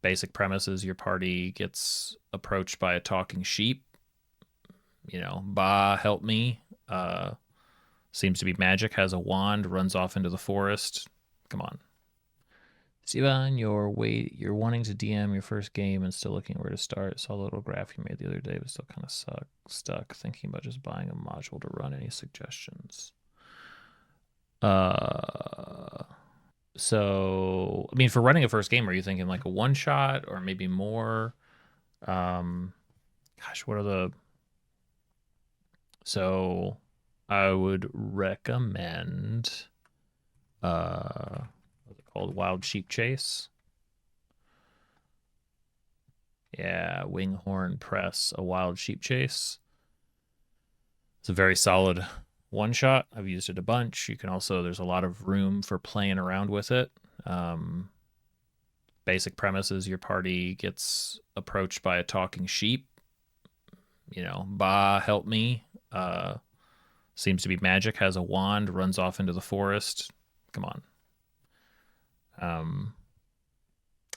Basic premise is your party gets approached by a talking sheep. Bah, help me. Seems to be magic, has a wand, runs off into the forest. Come on. Stevon, you're wanting to DM your first game and still looking where to start. Saw a little graph you made the other day, but still kind of stuck thinking about just buying a module to run. Any suggestions? Uh, I mean, for running a first game, are you thinking like a one shot or maybe more? Um, Gosh, what are the so I would recommend what's it called? Wild Sheep Chase. Yeah, Winghorn Press, a Wild Sheep Chase. It's a very solid one shot. I've used it a bunch. You can also, there's a lot of room for playing around with it. Basic premise is your party gets approached by a talking sheep. Bah, help me. Seems to be magic, has a wand, runs off into the forest. Come on.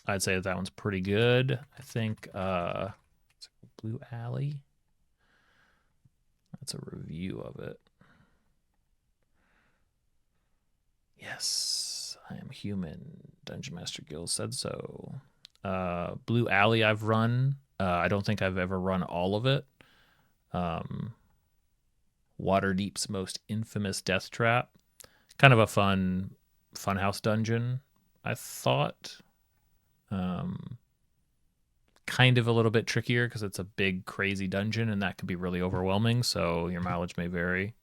I'd say that one's pretty good. I think it's Blue Alley. That's a review of it. Yes, I am human. Dungeon Master Guild said so. Blue Alley I've run. I don't think I've ever run all of it. Waterdeep's most infamous death trap. Kind of a funhouse dungeon, I thought. Kind of a little bit trickier because it's a big, crazy dungeon, and that could be really overwhelming, so your mileage may vary.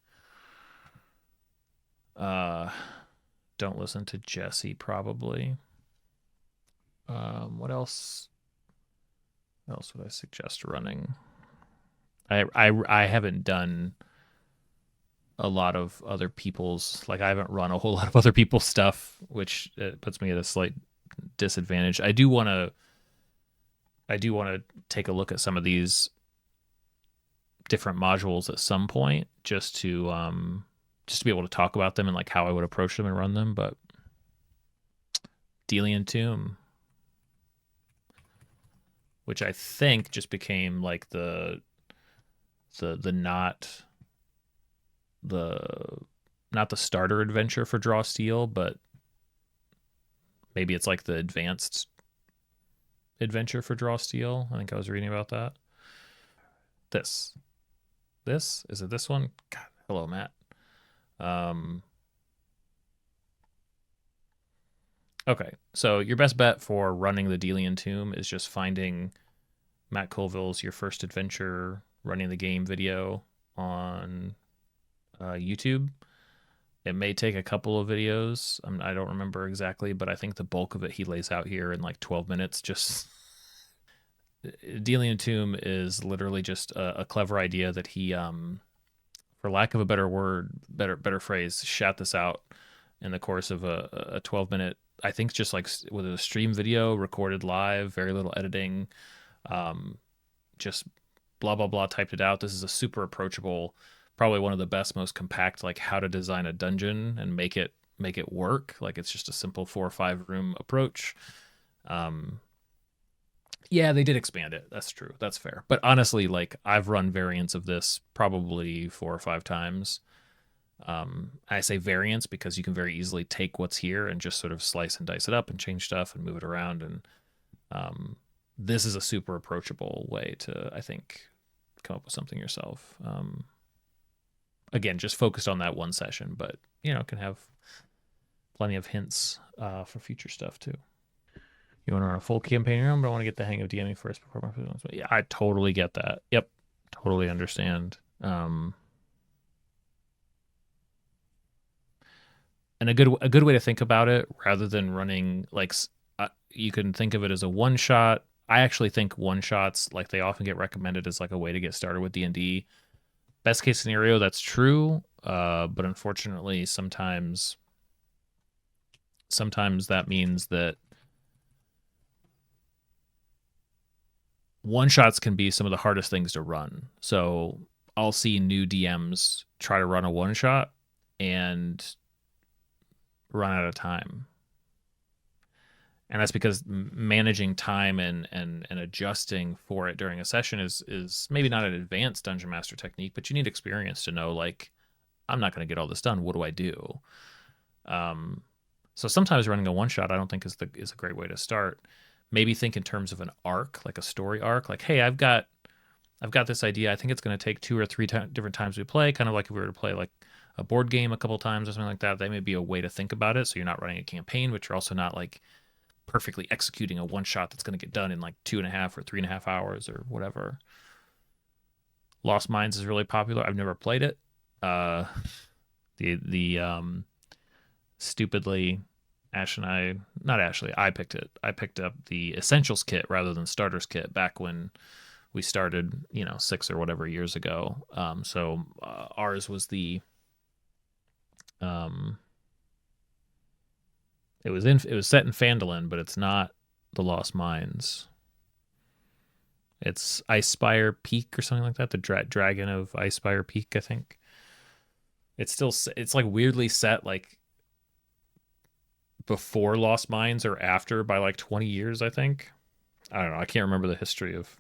Don't listen to Jesse, probably. What else? What else would I suggest running? I haven't done a lot of other people's, like I haven't run a whole lot of other people's stuff, which puts me at a slight disadvantage. I do want to take a look at some of these different modules at some point, just to be able to talk about them and like how I would approach them and run them. But Delian Tomb, which I think just became like the not the starter adventure for Draw Steel, but maybe it's like the advanced adventure for Draw Steel. I think I was reading about that. This is it? This one? God, hello, Matt. Okay, so your best bet for running the Delian Tomb is just finding Matt Colville's Your First Adventure Running the Game video on YouTube. It may take a couple of videos. I don't remember exactly, but I think the bulk of it he lays out here in like 12 minutes. Just Delian Tomb is literally just a clever idea that he, for lack of a better word, better phrase, shat this out in the course of a 12-minute. I think just like with a stream video recorded live, very little editing, just blah blah blah, typed it out. This is a super approachable, probably one of the best, most compact, like how to design a dungeon and make it work. Like it's just a simple 4 or 5 room approach. Yeah, they did expand it. That's true. That's fair. But honestly, like I've run variants of this probably 4 or 5 times. I say variants because you can very easily take what's here and just sort of slice and dice it up and change stuff and move it around. And this is a super approachable way to, I think, come up with something yourself. Again, just focused on that one session, but can have plenty of hints for future stuff too. You want to run a full campaign room, but I want to get the hang of DMing first before my feelings. Yeah, I totally get that. Yep, totally understand. And a good way to think about it, rather than running like you can think of it as a one shot. I actually think one shots, like they often get recommended as like a way to get started with D&D. Best case scenario, that's true, but unfortunately, sometimes that means that one shots can be some of the hardest things to run. So I'll see new DMs try to run a one shot and run out of time. and that's because managing time and adjusting for it during a session is maybe not an advanced dungeon master technique, but you need experience to know, like, I'm not going to get all this done. What do I do? Um, so sometimes running a one shot, I don't think is a great way to start. Maybe think in terms of an arc, like a story arc. Like, hey, I've got this idea. I think it's going to take two or three different times we play, kind of like if we were to play like a board game a couple times or something like that. That may be a way to think about it. So you're not running a campaign, but you're also not like perfectly executing a one shot that's going to get done in like 2.5 or 3.5 hours or whatever. Lost Mines is really popular. I've never played it. Uh, the stupidly, Ash and I, not Ashley, I picked it. I picked up the Essentials kit rather than Starters kit back when we started, 6 or whatever years ago. So ours was um, it was set in Phandalin, but it's not the Lost Mines. It's Icespire Peak or something like that. The Dragon of Icespire Peak, I think. It's like weirdly set like before Lost Mines or after by like 20 years, I think. I don't know. I can't remember the history of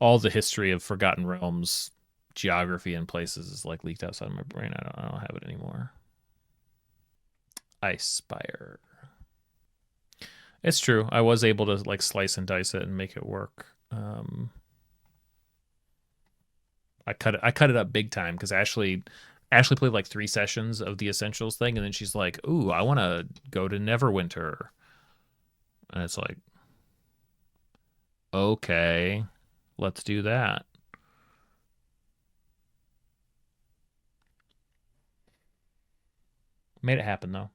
all the history of Forgotten Realms geography and places is like leaked outside of my brain. I don't have it anymore. Icespire. It's true. I was able to like slice and dice it and make it work. I cut it up big time because Ashley played like 3 sessions of the Essentials thing, and then she's like, "Ooh, I want to go to Neverwinter," and it's like, okay, let's do that. Made it happen though.